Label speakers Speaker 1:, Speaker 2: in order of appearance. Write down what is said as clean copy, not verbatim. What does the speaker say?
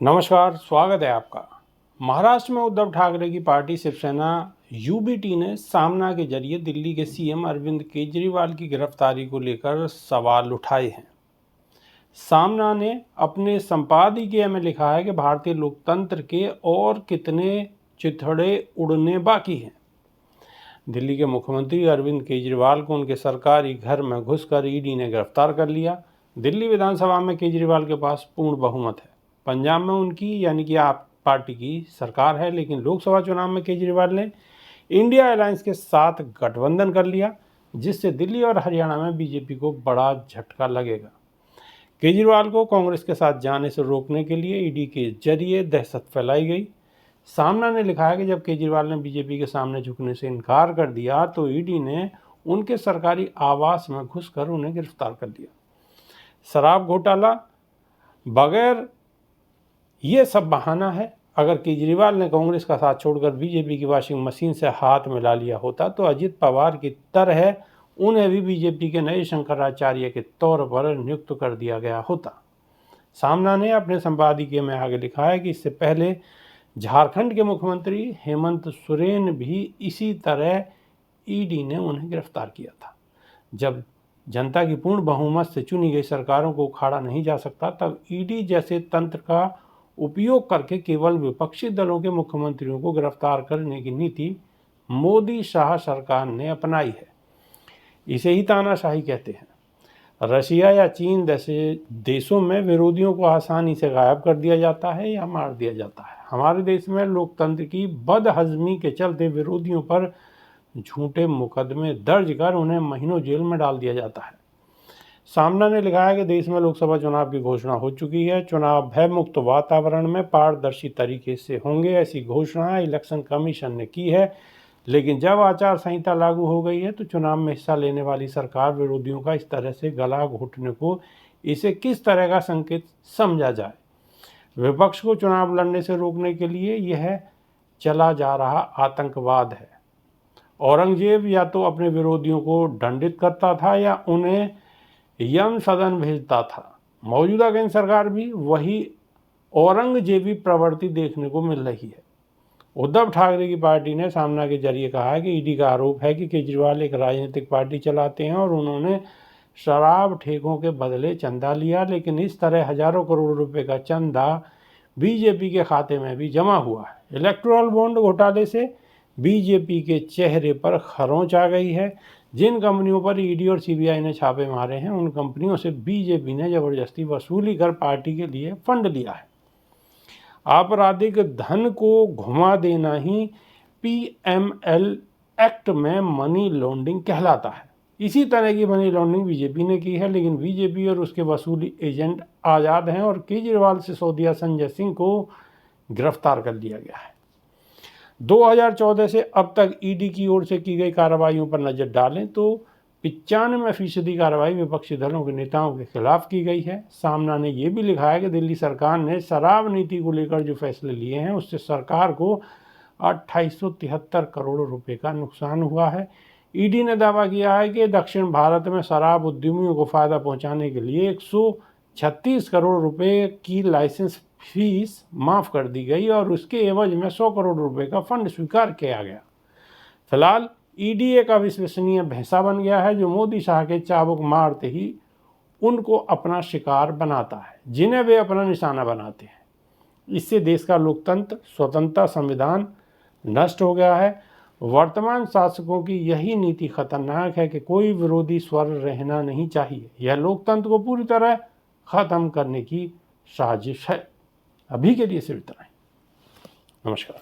Speaker 1: नमस्कार, स्वागत है आपका। महाराष्ट्र में उद्धव ठाकरे की पार्टी शिवसेना यूबीटी ने सामना के जरिए दिल्ली के सीएम अरविंद केजरीवाल की गिरफ्तारी को लेकर सवाल उठाए हैं। सामना ने अपने संपादकीय में लिखा है कि भारतीय लोकतंत्र के और कितने चिथड़े उड़ने बाकी हैं। दिल्ली के मुख्यमंत्री अरविंद केजरीवाल को उनके सरकारी घर में घुसकर ईडी ने गिरफ्तार कर लिया। दिल्ली विधानसभा में केजरीवाल के पास पूर्ण बहुमत है। पंजाब में उनकी यानी कि आप पार्टी की सरकार है, लेकिन लोकसभा चुनाव में केजरीवाल ने इंडिया अलायंस के साथ गठबंधन कर लिया, जिससे दिल्ली और हरियाणा में बीजेपी को बड़ा झटका लगेगा। केजरीवाल को कांग्रेस के साथ जाने से रोकने के लिए ईडी के जरिए दहशत फैलाई गई। सामना ने लिखा है कि जब केजरीवाल ने बीजेपी के सामने झुकने से इनकार कर दिया तो ईडी ने उनके सरकारी आवास में घुसकर उन्हें गिरफ्तार कर लिया। शराब घोटाला बगैर ये सब बहाना है। अगर केजरीवाल ने कांग्रेस का साथ छोड़कर बीजेपी की वॉशिंग मशीन से हाथ मिला लिया होता तो अजित पवार की तरह उन्हें भी बीजेपी के नए शंकराचार्य के तौर पर नियुक्त कर दिया गया होता। सामना ने अपने संपादकीय में आगे लिखा है कि इससे पहले झारखंड के मुख्यमंत्री हेमंत सोरेन भी इसी तरह ईडी ने उन्हें गिरफ्तार किया था। जब जनता की पूर्ण बहुमत से चुनी गई सरकारों को उखाड़ा नहीं जा सकता, तब ईडी जैसे तंत्र का उपयोग करके केवल विपक्षी दलों के मुख्यमंत्रियों को गिरफ्तार करने की नीति मोदी शाह सरकार ने अपनाई है। इसे ही तानाशाही कहते हैं। रशिया या चीन जैसे देशों में विरोधियों को आसानी से गायब कर दिया जाता है या मार दिया जाता है। हमारे देश में लोकतंत्र की बदहजमी के चलते विरोधियों पर झूठे मुकदमे दर्ज कर उन्हें महीनों जेल में डाल दिया जाता है। सामना ने लिखा है कि देश में लोकसभा चुनाव की घोषणा हो चुकी है। चुनाव भय मुक्त वातावरण में पारदर्शी तरीके से होंगे, ऐसी घोषणा इलेक्शन कमीशन ने की है। लेकिन जब आचार संहिता लागू हो गई है तो चुनाव में हिस्सा लेने वाली सरकार विरोधियों का इस तरह से गला घोटने को इसे किस तरह का संकेत समझा जाए। विपक्ष को चुनाव लड़ने से रोकने के लिए यह चला जा रहा आतंकवाद है। औरंगजेब या तो अपने विरोधियों को दंडित करता था या उन्हें यम सदन भेजता था। मौजूदा केंद्र सरकार भी वही औरंगजेबी प्रवृत्ति देखने को मिल रही है। उद्धव ठाकरे की पार्टी ने सामना के जरिए कहा है कि ईडी का आरोप है कि केजरीवाल एक राजनीतिक पार्टी चलाते हैं और उन्होंने शराब ठेकों के बदले चंदा लिया, लेकिन इस तरह हजारों करोड़ रुपए का चंदा बीजेपी के खाते में भी जमा हुआ है। इलेक्टोरल बॉन्ड घोटाले से बीजेपी के चेहरे पर खरोंच आ गई है। जिन कंपनियों पर ईडी और सीबीआई ने छापे मारे हैं, उन कंपनियों से बीजेपी ने जबरदस्ती वसूली कर पार्टी के लिए फंड लिया है। आपराधिक धन को घुमा देना ही पीएमएल एक्ट में मनी लॉन्ड्रिंग कहलाता है। इसी तरह की मनी लॉन्ड्रिंग बीजेपी ने की है, लेकिन बीजेपी और उसके वसूली एजेंट आज़ाद हैं और केजरीवाल सिसोदिया संजय सिंह को गिरफ्तार कर लिया गया है। 2014 से अब तक ईडी की ओर से की गई कार्रवाइयों पर नजर डालें तो 95% कार्रवाई विपक्षी दलों के नेताओं के खिलाफ की गई है। सामना ने यह भी लिखा है कि दिल्ली सरकार ने शराब नीति को लेकर जो फैसले लिए हैं उससे सरकार को 2873 करोड़ रुपए का नुकसान हुआ है। ईडी ने दावा किया है कि दक्षिण भारत में शराब उद्यमियों को फायदा पहुंचाने के लिए 136 करोड़ रुपए की लाइसेंस फीस माफ कर दी गई और उसके एवज में 100 करोड़ रुपए का फंड स्वीकार किया गया। फिलहाल ईडी एक अविश्वसनीय भैंसा बन गया है जो मोदी शाह के चाबुक मारते ही उनको अपना शिकार बनाता है, जिन्हें वे अपना निशाना बनाते हैं। इससे देश का लोकतंत्र, स्वतंत्रता, संविधान नष्ट हो गया है। वर्तमान शासकों की यही नीति खतरनाक है कि कोई विरोधी स्वर रहना नहीं चाहिए। यह लोकतंत्र को पूरी तरह खत्म करने की साजिश है। अभी के लिए सिर्फ इतना ही। नमस्कार।